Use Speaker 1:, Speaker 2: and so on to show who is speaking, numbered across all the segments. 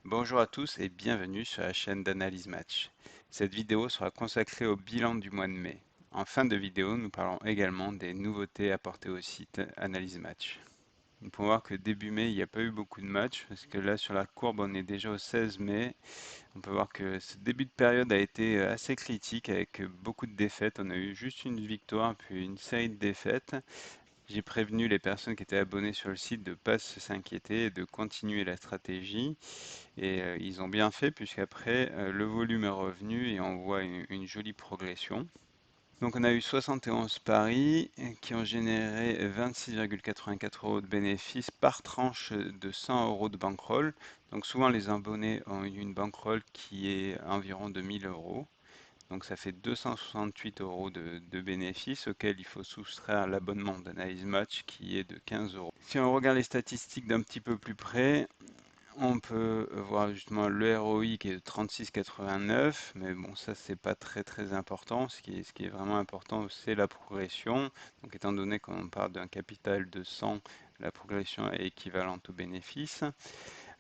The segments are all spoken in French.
Speaker 1: Bonjour à tous et bienvenue sur la chaîne d'Analyse Match. Cette vidéo sera consacrée au bilan du mois de mai. En fin de vidéo, nous parlons également des nouveautés apportées au site Analyse Match. Nous pouvons voir que début mai, il n'y a pas eu beaucoup de matchs, parce que là sur la courbe, on est déjà au 16 mai. On peut voir que ce début de période a été assez critique avec beaucoup de défaites. On a eu juste une victoire, puis une série de défaites. J'ai prévenu les personnes qui étaient abonnées sur le site de ne pas s'inquiéter et de continuer la stratégie. Et ils ont bien fait puisqu'après, le volume est revenu et on voit une jolie progression. Donc on a eu 71 paris qui ont généré 26,84 euros de bénéfices par tranche de 100 euros de bankroll. Donc souvent les abonnés ont eu une bankroll qui est environ de 1000 euros. Donc ça fait 268 euros de bénéfices auxquels il faut soustraire l'abonnement d'Analyse Match qui est de 15 euros. Si on regarde les statistiques d'un petit peu plus près, on peut voir justement le ROI qui est de 36,89, mais bon, ça c'est pas très important. Ce qui est vraiment important, c'est la progression. Donc, étant donné qu'on part d'un capital de 100, la progression est équivalente au bénéfice.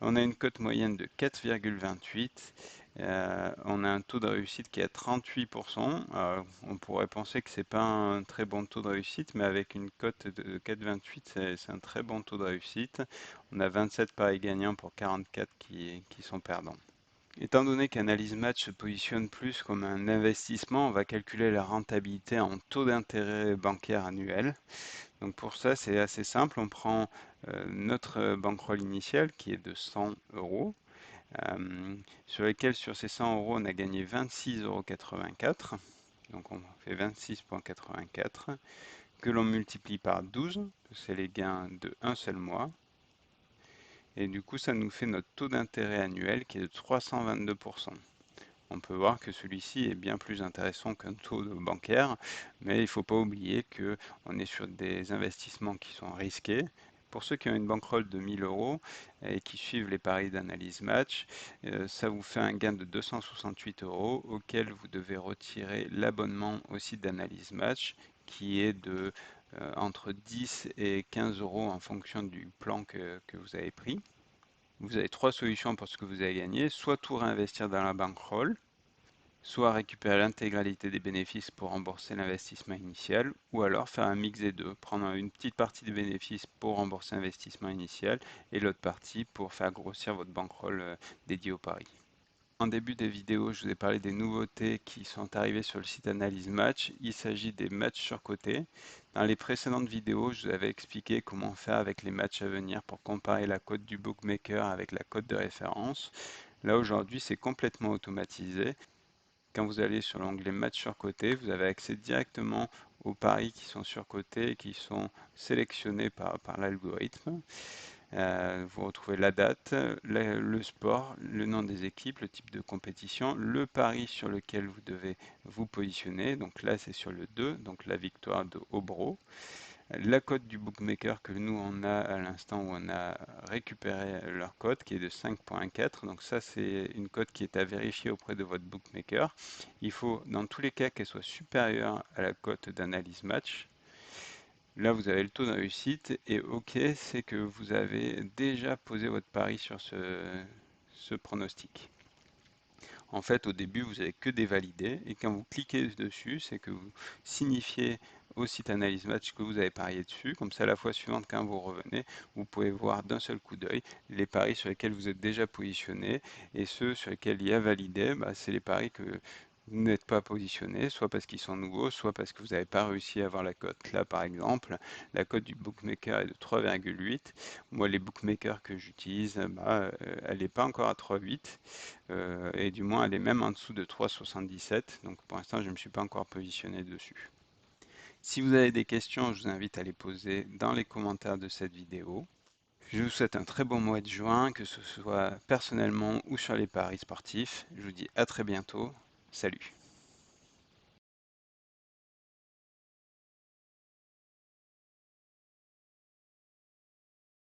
Speaker 1: On a une cote moyenne de 4,28. On a un taux de réussite qui est à 38%. On pourrait penser que c'est pas un très bon taux de réussite, mais avec une cote de 4,28, c'est un très bon taux de réussite. On a 27 paris gagnants pour 44 qui sont perdants. Étant donné qu'Analyse Match se positionne plus comme un investissement, on va calculer la rentabilité en taux d'intérêt bancaire annuel. Donc pour ça, c'est assez simple. On prend notre bankroll initial qui est de 100 euros, sur lesquels sur ces 100 euros, on a gagné 26,84 euros. Donc on fait 26,84 que l'on multiplie par 12, c'est les gains de un seul mois. Et du coup, ça nous fait notre taux d'intérêt annuel qui est de 322%. On peut voir que celui-ci est bien plus intéressant qu'un taux bancaire, mais il ne faut pas oublier qu'on est sur des investissements qui sont risqués. Pour ceux qui ont une bankroll de 1000 euros et qui suivent les paris d'analyse match, ça vous fait un gain de 268 euros auquel vous devez retirer l'abonnement au site d'analyse match qui est de entre 10 et 15 euros en fonction du plan que vous avez pris. Vous avez trois solutions pour ce que vous avez gagné, soit tout réinvestir dans la bankroll, soit récupérer l'intégralité des bénéfices pour rembourser l'investissement initial, ou alors faire un mix des deux, prendre une petite partie des bénéfices pour rembourser l'investissement initial et l'autre partie pour faire grossir votre bankroll dédié au pari. En début des vidéos, je vous ai parlé des nouveautés qui sont arrivées sur le site Analyse Match. Il s'agit des matchs surcotés. Dans les précédentes vidéos, je vous avais expliqué comment faire avec les matchs à venir pour comparer la cote du bookmaker avec la cote de référence. Là aujourd'hui, c'est complètement automatisé. Quand vous allez sur l'onglet match surcoté, vous avez accès directement aux paris qui sont surcotés et qui sont sélectionnés par l'algorithme. Vous retrouvez la date, le sport, le nom des équipes, le type de compétition, le pari sur lequel vous devez vous positionner. Donc là, c'est sur le 2, donc la victoire de Hobro. La cote du bookmaker que nous on a à l'instant où on a récupéré leur cote qui est de 5,4. Donc ça c'est une cote qui est à vérifier auprès de votre bookmaker. Il faut dans tous les cas qu'elle soit supérieure à la cote d'analyse match. Là vous avez le taux de réussite et OK c'est que vous avez déjà posé votre pari sur ce pronostic. En fait, au début, vous n'avez que des validés et quand vous cliquez dessus, c'est que vous signifiez au site Analyse Match que vous avez parié dessus. Comme ça, la fois suivante, quand vous revenez, vous pouvez voir d'un seul coup d'œil les paris sur lesquels vous êtes déjà positionné et ceux sur lesquels il y a validé, c'est les paris que vous n'êtes pas positionné, soit parce qu'ils sont nouveaux, soit parce que vous n'avez pas réussi à avoir la cote. Là, par exemple, la cote du bookmaker est de 3,8. Moi, les bookmakers que j'utilise, elle n'est pas encore à 3,8 et du moins elle est même en dessous de 3,77. Donc pour l'instant, je ne me suis pas encore positionné dessus. Si vous avez des questions, je vous invite à les poser dans les commentaires de cette vidéo. Je vous souhaite un très bon mois de juin, que ce soit personnellement ou sur les paris sportifs. Je vous dis à très bientôt. Salut!